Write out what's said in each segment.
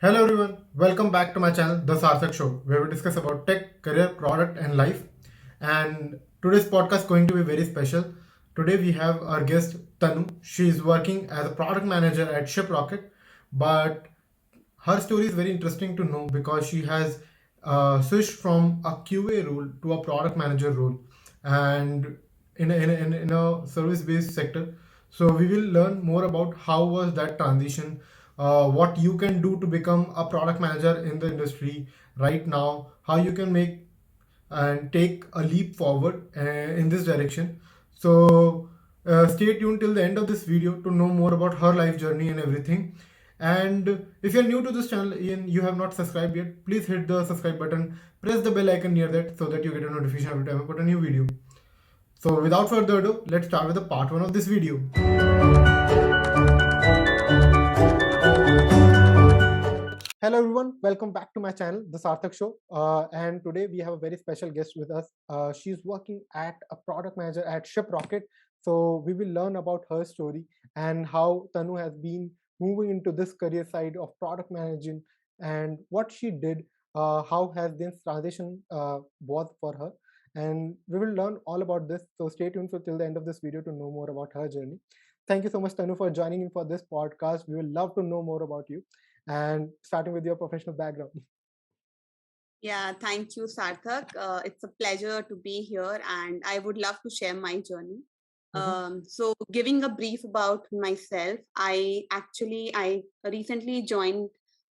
Hello everyone, welcome back to my channel, The Sarthak Show, where we discuss about tech, career, product and life. And today's podcast is going to be very special. Today we have our guest Tanu. She is working as a product manager at ShipRocket, but her story is very interesting to know because she has switched from a QA role to a product manager role, and in a service based sector. So we will learn more about how was that transition, what you can do to become a product manager in the industry right now, how you can make and take a leap forward in this direction. So stay tuned till the end of this video to know more about her life journey and everything. And if you're new to this channel and you have not subscribed yet, please hit the subscribe button, press the bell icon near that so that you get a notification every time I put a new video. So without further ado, let's start with the part 1 of this video. Hello everyone, welcome back to my channel, The Sarthak Show. And today we have a very special guest with us. She's working at a product manager at ShipRocket. So we will learn about her story and how Tanu has been moving into this career side of product managing and what she did, how has this transition was for her. And we will learn all about this. So stay tuned till the end of this video to know more about her journey. Thank you so much, Tanu, for joining in for this podcast. We will love to know more about you and starting with your professional background. Yeah, thank you, Sarthak. It's a pleasure to be here, and I would love to share my journey. So, giving a brief about myself, I recently joined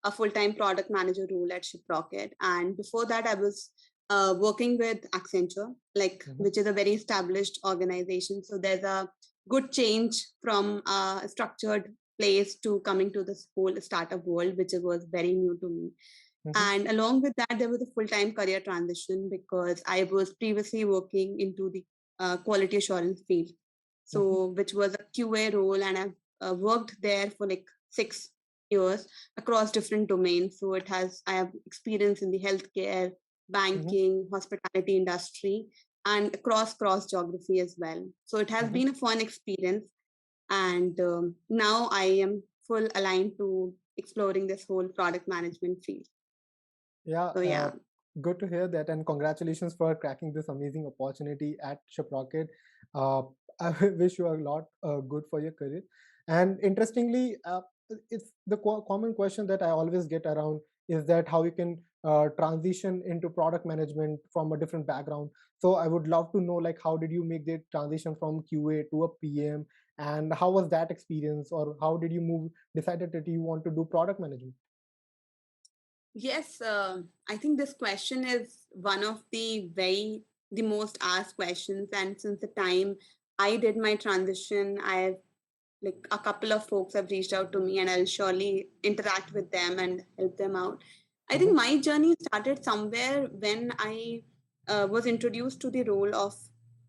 a full-time product manager role at ShipRocket, and before that, I was working with Accenture, which is a very established organization. So there's a good change from a structured place to coming to this whole startup world, which was very new to me. And along with that, there was a full-time career transition because I was previously working into the quality assurance field. So, which was a QA role, and I've worked there for like 6 years across different domains. So I have experience in the healthcare, banking, hospitality industry, and across cross geography as well. So it has been a fun experience, and now I am full aligned to exploring this whole product management field. Yeah. So, yeah. Good to hear that, and congratulations for cracking this amazing opportunity at ShipRocket. I wish you a lot good for your career. And interestingly, it's the common question that I always get around is that how you can transition into product management from a different background. So I would love to know, like, how did you make the transition from QA to a PM, and how was that experience, or how did you decided that you want to do product management? Yes, I think this question is one of the most asked questions. And since the time I did my transition, I've like a couple of folks have reached out to me, and I'll surely interact with them and help them out. I think my journey started somewhere when I was introduced to the role of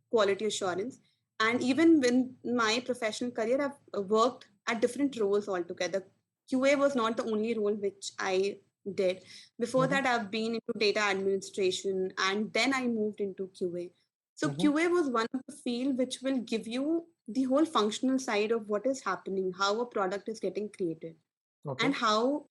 quality assurance. And even when my professional career, I've worked at different roles altogether. QA was not the only role which I did. Before that, I've been into data administration, and then I moved into QA. So QA was one of the field which will give you the whole functional side of what is happening, how a product is getting created, and how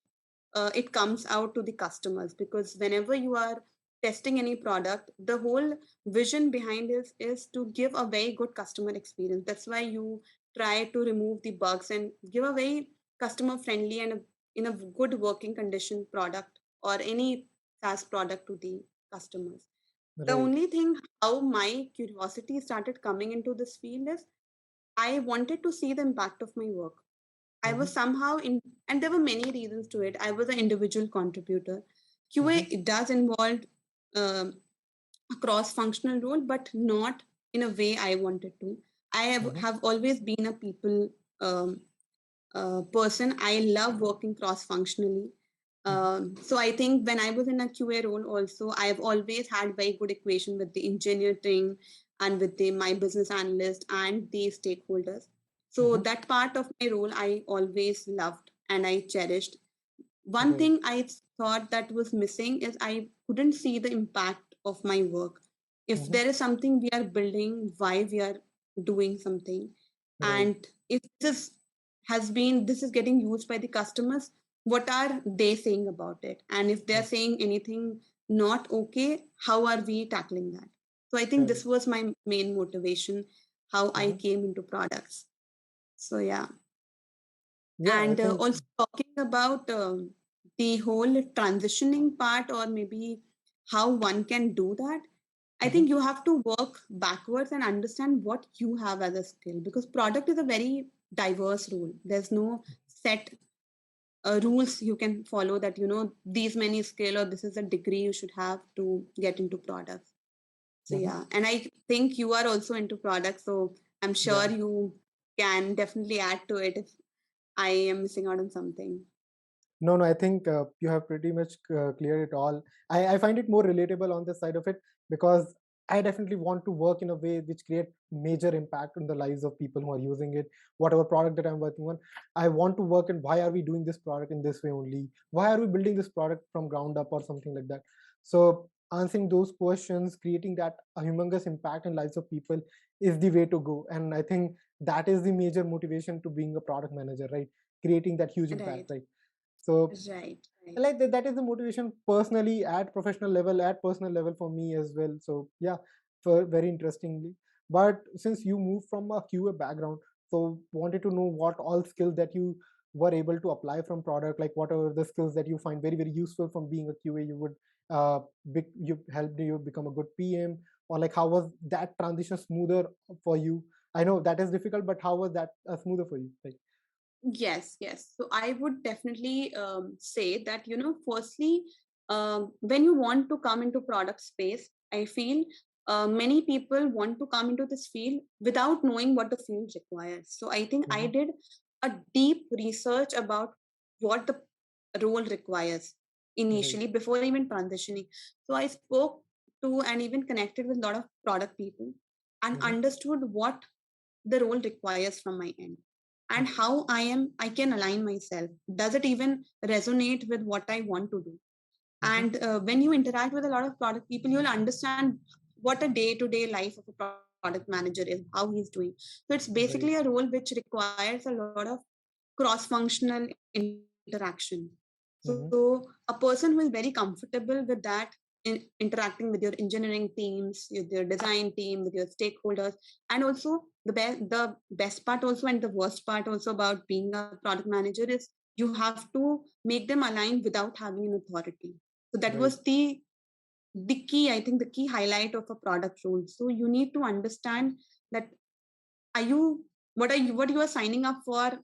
it comes out to the customers. Because whenever you are testing any product, the whole vision behind it is to give a very good customer experience. That's why you try to remove the bugs and give a very customer friendly and in a good working condition product or any SaaS product to the customers. The only thing how my curiosity started coming into this field is I wanted to see the impact of my work. I was somehow in, and there were many reasons to it. I was an individual contributor. QA it does involve a cross-functional role, but not in a way I wanted to. I have always been a people person. I love working cross-functionally. So I think when I was in a QA role also, I have always had very good equation with the engineering and with my business analyst and the stakeholders. So that part of my role, I always loved and I cherished. One thing I thought that was missing is I couldn't see the impact of my work. If there is something we are building, why we are doing something, and if this is getting used by the customers, what are they saying about it? And if they're saying anything not okay, how are we tackling that? So I think this Correct. was my main motivation, how I Mhm. came into products. So yeah. Yeah, I And think. also talking about the whole transitioning part, or maybe how one can do that, I Mhm. think you have to work backwards and understand what you have as a skill, because product is a very diverse role. There's no set rules you can follow that, these many skill or this is a degree you should have to get into products. So Mhm. yeah, and I think you are also into products, so I'm sure Yeah. you can definitely add to it if I am missing out on something. No, no, I think you have pretty much cleared it all. I find it more relatable on this side of it because I definitely want to work in a way which create major impact on the lives of people who are using it, whatever product that I'm working on. I want to work in why are we doing this product in this way only? Why are we building this product from ground up or something like that? So answering those questions, creating that a humongous impact in lives of people is the way to go. And I think that is the major motivation to being a product manager, right? Creating that huge impact, Right, right? So right, right. like that is the motivation personally at professional level, at personal level for me as well. So yeah, for very interestingly. But since you moved from a QA background, so wanted to know what all skills that you were able to apply from product, like what are the skills that you find very very useful from being a QA, you would you helped you become a good PM, or like how was that transition smoother for you? I know that is difficult, but how was that smoother for you, like? Yes, yes. So I would definitely say that, firstly, when you want to come into product space, I feel many people want to come into this field without knowing what the field requires. So I think I Mm-hmm. did a deep research about what the role requires Right. initially before even transitioning. So I spoke to and even connected with a lot of product people and Mm-hmm. understood what the role requires from my end, and how I can align myself. Does it even resonate with what I want to do? Mm-hmm. And when you interact with a lot of product people, you'll understand what a day-to-day life of a product manager is, how he's doing. So it's basically a Right. role which requires a lot of cross-functional interaction. So a Mm-hmm. person who is very comfortable with that, interacting with your engineering teams, with your design team, with your stakeholders, and also the best part also and the worst part also about being a product manager is you have to make them align without having an authority. So that Right. was the key, I think, the key highlight of a product role. So you need to understand that, are you what you are signing up for,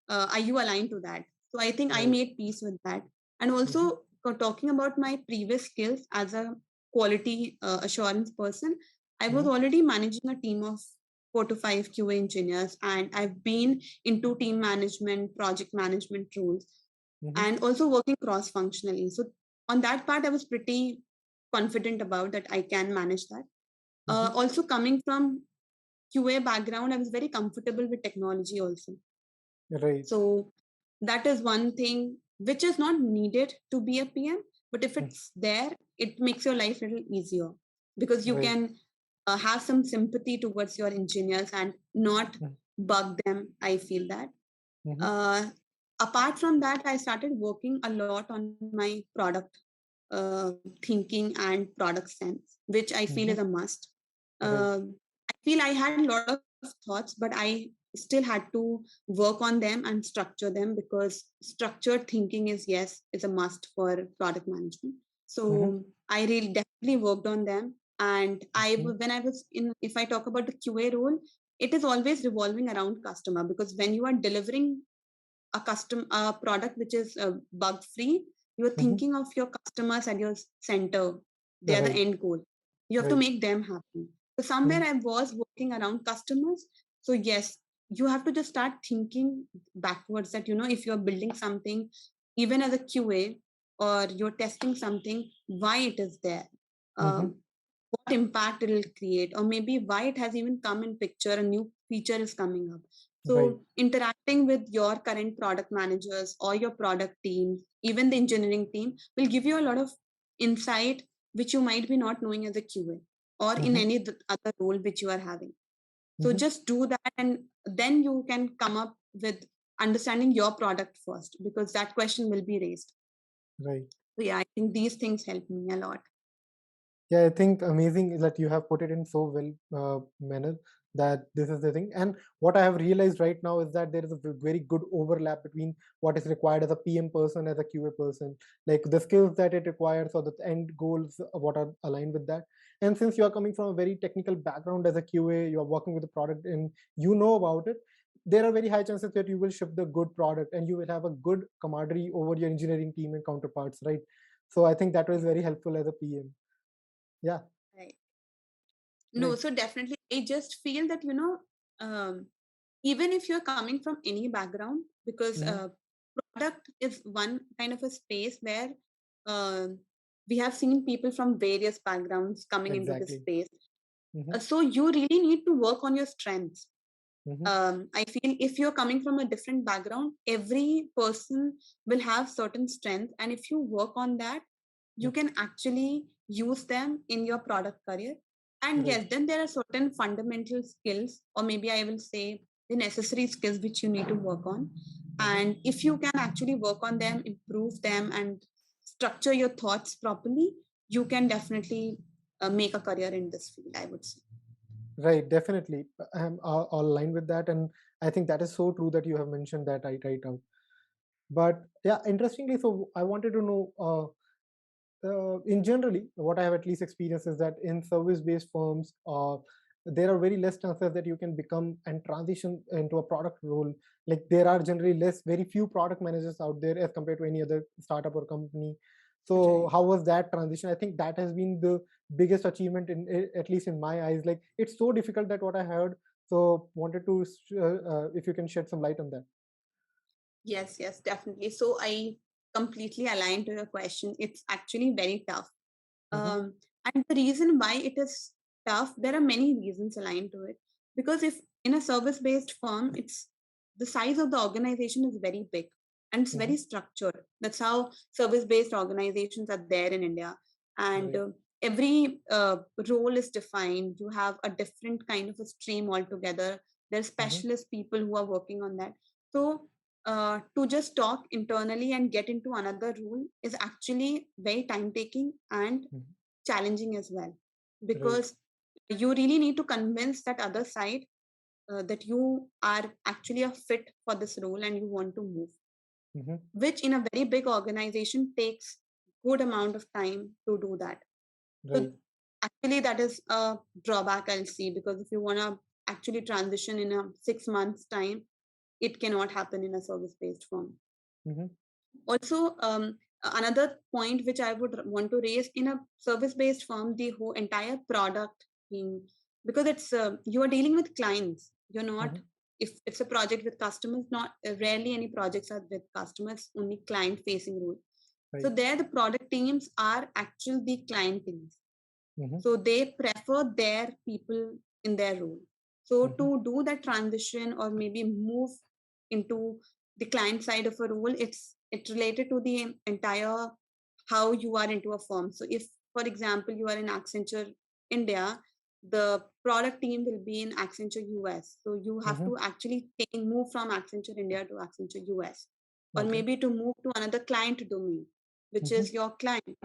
are you aligned to that? So I think I Right. made peace with that. And Mm-hmm. also, talking about my previous skills as a quality assurance person, I was Mm-hmm. already managing a team of 4 to 5 QA engineers, and I've been into team management, project management roles, Mm-hmm. and also working cross functionally. So on that part I was pretty confident about that I can manage that. Mm-hmm. Also, coming from QA background, I was very comfortable with technology also. Right. So that is one thing which is not needed to be a PM, but if Mm. it's there, it makes your life a little easier, because you Right. can have some sympathy towards your engineers and not Mm. bug them. I feel that. Mm-hmm. Uh, Apart from that, I started working a lot on my product thinking and product sense, which I feel Mm-hmm. is a must. Right. I feel I had a lot of thoughts, but I still had to work on them and structure them, because structured thinking is a must for product management. Mm-hmm. So I really definitely worked on them. And Mm-hmm. when I was in, if I talk about the QA role, it is always revolving around customer, because when you are delivering a product which is bug free, you're Mm-hmm. thinking of your customers at your center. They are the Right. end goal. You have to Right. make them happy. So somewhere Mm-hmm. I was working around customers. So yes, you have to just start thinking backwards, that if you're building something, even as a QA, or you're testing something, why it is there, Mm-hmm. um, what impact it will create, or maybe why it has even come in picture, a new feature is coming up. Right. So interacting with your current product managers or your product team, even the engineering team, will give you a lot of insight which you might be not knowing as a QA, or in Mm-hmm. any other role which you are having. So Mm-hmm. just do that, and then you can come up with understanding your product first, because that question will be raised. Right. So yeah, I think these things help me a lot. Yeah, I think amazing is that you have put it in so well manner that this is the thing. And what I have realized right now is that there is a very good overlap between what is required as a PM person, as a QA person, like the skills that it requires or the end goals of what are aligned with that. And since you are coming from a very technical background as a QA, you are working with the product and you know about it, there are very high chances that you will ship the good product and you will have a good camaraderie over your engineering team and counterparts, right? So I think that was very helpful as a PM. Yeah. Right. No, Right. so definitely, I just feel that, um, even if you're coming from any background, because Mm-hmm. product is one kind of a space where uh, we have seen people from various backgrounds coming into this Exactly. space. Mm-hmm. So you really need to work on your strengths. Mm-hmm. I feel if you're coming from a different background, every person will have certain strengths, and if you work on that, you Yep. can actually use them in your product career. And Right. yes, then there are certain fundamental skills, or maybe I will say the necessary skills which you need to work on. Mm-hmm. And if you can actually work on them, improve them, and structure your thoughts properly, you can definitely make a career in this field, I would say. Right. Definitely. I'm all aligned with that. And I think that is so true that you have mentioned that right out. But yeah, interestingly, so I wanted to know, in generally, what I have at least experienced is that in service-based firms, there are very less chances that you can become and transition into a product role. Like there are generally very few product managers out there as compared to any other startup or company. So Right. how was that transition? I think that has been the biggest achievement at least in my eyes. Like it's so difficult that what I heard. So wanted to, if you can shed some light on that. Yes, yes, definitely. So I completely align to your question. It's actually very tough. Mm-hmm. And the reason why it is tough, there are many reasons aligned to it. Because if in a service based firm, it's the size of the organization is very big and it's Mm-hmm. very structured. That's how service based organizations are there in India. And Right. every role is defined. You have a different kind of a stream altogether. There's Mm-hmm. specialist people who are working on that. So to just talk internally and get into another role is actually very time taking and Mm-hmm. challenging as well, Right. because you really need to convince that other side that you are actually a fit for this role and you want to move, Mm-hmm. which in a very big organization takes good amount of time to do that. So Right. actually that is a drawback I'll see, because if you want to actually transition in a 6 months time, it cannot happen in a service based firm. Mm-hmm. Also, another point which I would want to raise, in a service based firm, the whole entire product thing, because it's you are dealing with clients. You're not, Mm-hmm. if it's a project with customers, not rarely any projects are with customers, only client facing role. So Right. there the product teams are actually the client teams, Mm-hmm. so they prefer their people in their role. So Mm-hmm. to do that transition or maybe move into the client side of a role, it's related to the entire how you are into a firm. So if, for example, you are in Accenture India, the product team will be in Accenture US. So you have Mm-hmm. to actually move from Accenture India to Accenture US, or Okay. maybe to move to another client domain, which Mm-hmm. is your client.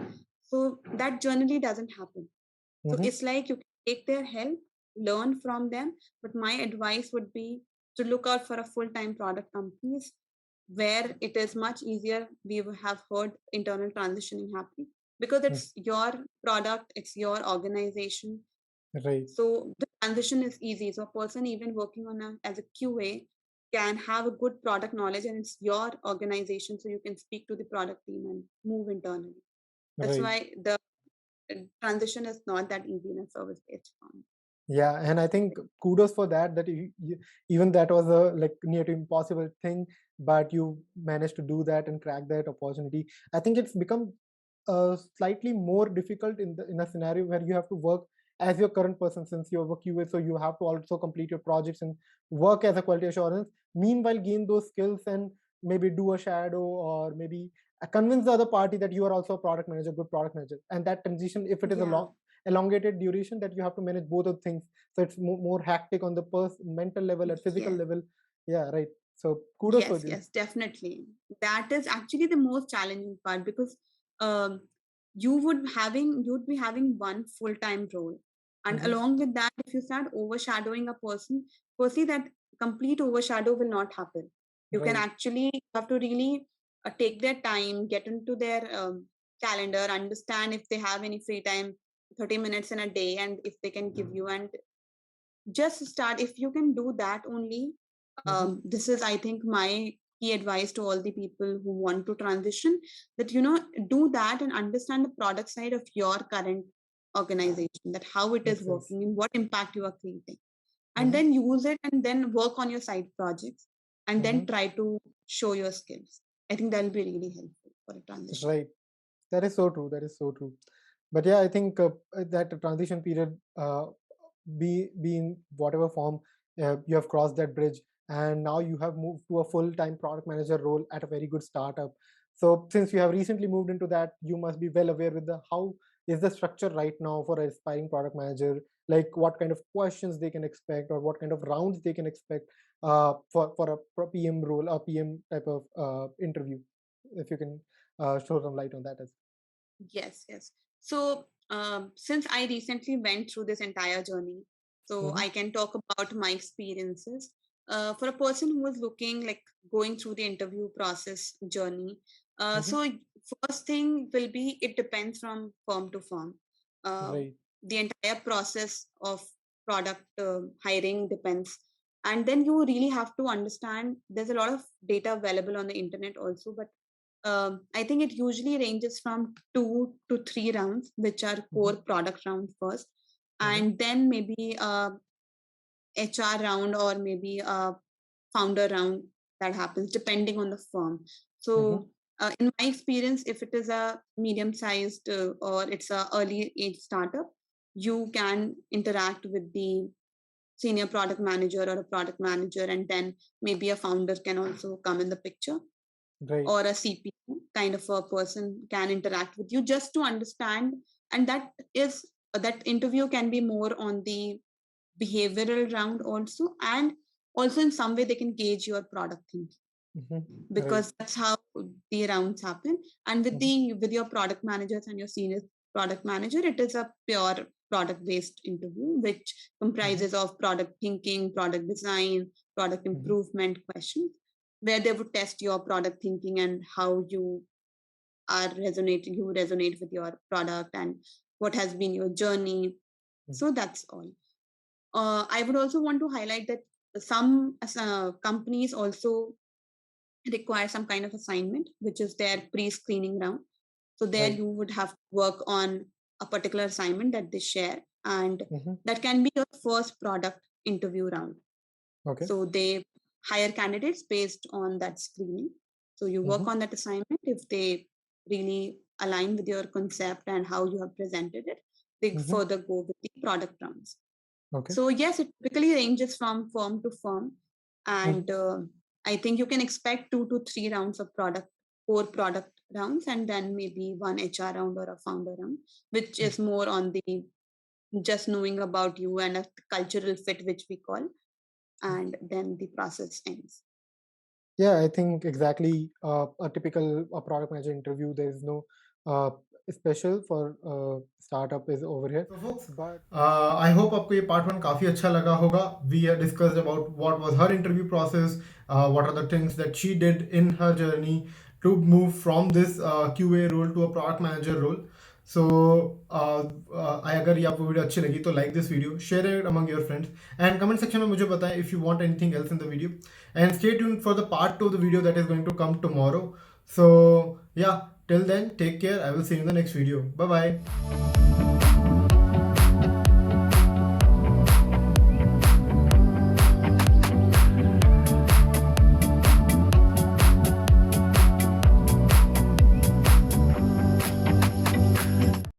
So that generally doesn't happen. So Mm-hmm. it's like you can take their help, learn from them. But my advice would be to look out for a full-time product companies where it is much easier. We have heard internal transitioning happening because Mm. it's your product, it's your organization. Right. So the transition is easy. So a person even working on as a QA can have a good product knowledge, and it's your organization. So you can speak to the product team and move internally. That's Right. why the transition is not that easy in a service based firm. Yeah, and I think kudos for that. That even that was a like near to impossible thing, but you managed to do that and crack that opportunity. I think it's become slightly more difficult in a scenario where you have to work as your current person since you're a QA, so you have to also complete your projects and work as a quality assurance. Meanwhile, gain those skills and maybe do a shadow or maybe convince the other party that you are also a product manager, good product manager. And that transition, if it is a Yeah. long elongated duration, that you have to manage both of things, so it's more hectic on the mental level and physical Yes. level. Yeah, right. So kudos for Yes, you. yes, definitely. That is actually the most challenging part because um, you'd be having one full-time role, and Mm-hmm. along with that, if you start overshadowing a person, firstly, that complete overshadow will not happen. You can Right. actually have to really take their time, get into their calendar, understand if they have any free time, 30 minutes in a day, and if they can give you, and just start. If you can do that only, Mm-hmm. this is, I think, my key advice to all the people who want to transition, that do that and understand the product side of your current organization, that how it is Makes sense. working and what impact you are creating, and Mm-hmm. then use it and then work on your side projects and Mm-hmm. then try to show your skills. I think that'll be really helpful for a transition. Right. That is so true. That is so true. But yeah, I think that transition period, be in whatever form, you have crossed that bridge, and now you have moved to a full-time product manager role at a very good startup. So since you have recently moved into that, you must be well aware with the how is the structure right now for an aspiring product manager, like what kind of questions they can expect or what kind of rounds they can expect for a PM role, a PM type of interview. If you can show some light on that as Yes, yes. So, since I recently went through this entire journey, so well. I can talk about my experiences. For a person who is looking like going through the interview process journey, Mm-hmm. so first thing will be it depends from firm to firm. Uh, Right. the entire process of product hiring depends, and then you really have to understand. There's a lot of data available on the internet also, but I think it usually ranges from 2 to 3 rounds, which are Mm-hmm. core product round first, Mm-hmm. and then maybe a HR round or maybe a founder round that happens depending on the firm. Mm-hmm. So, in my experience, if it is a medium-sized or it's a early age startup, you can interact with the senior product manager or a product manager, and then maybe a founder can also come in the picture, Right. or a CPO kind of a person can interact with you just to understand. And that interview can be more on the behavioral round also, and also in some way they can gauge your product thinking, Mm-hmm. Right. because that's how the rounds happen. And with Mm-hmm. the with your product managers and your senior product manager, it is a pure product based interview which Mm-hmm. comprises of product thinking, product design, product Mm-hmm. improvement questions, where they would test your product thinking and how you resonate with your product and what has been your journey. Mm-hmm. So that's all. I would also want to highlight that some companies also require some kind of assignment, which is their pre-screening round. So there Right. you would have to work on a particular assignment that they share, and Mm-hmm. that can be your first product interview round. Okay. So they hire candidates based on that screening. So you Mm-hmm. work on that assignment. If they really align with your concept and how you have presented it, they Mm-hmm. further go with the product rounds. Okay. So yes, it typically ranges from firm to firm, Mm-hmm. and I think you can expect 2 to 3 rounds of core product rounds, and then maybe one HR round or a founder round, which is more on the just knowing about you and a cultural fit, which we call, and then the process ends. Yeah, I think exactly a typical product manager interview. There is no uh, special for startup is over here. So folks, But I hope आपको ये part 1 काफ़ी अच्छा लगा होगा. We discussed about what was her interview process, what are the things that she did in her journey to move from this QA role to a product manager role. So अगर ये आपको video अच्छी लगी तो like this video, share it among your friends, and comment section में मुझे बताएं if you want anything else in the video, and stay tuned for the part 2 of the video that is going to come tomorrow. So yeah, till then, take care. I will see you in the next video. Bye bye.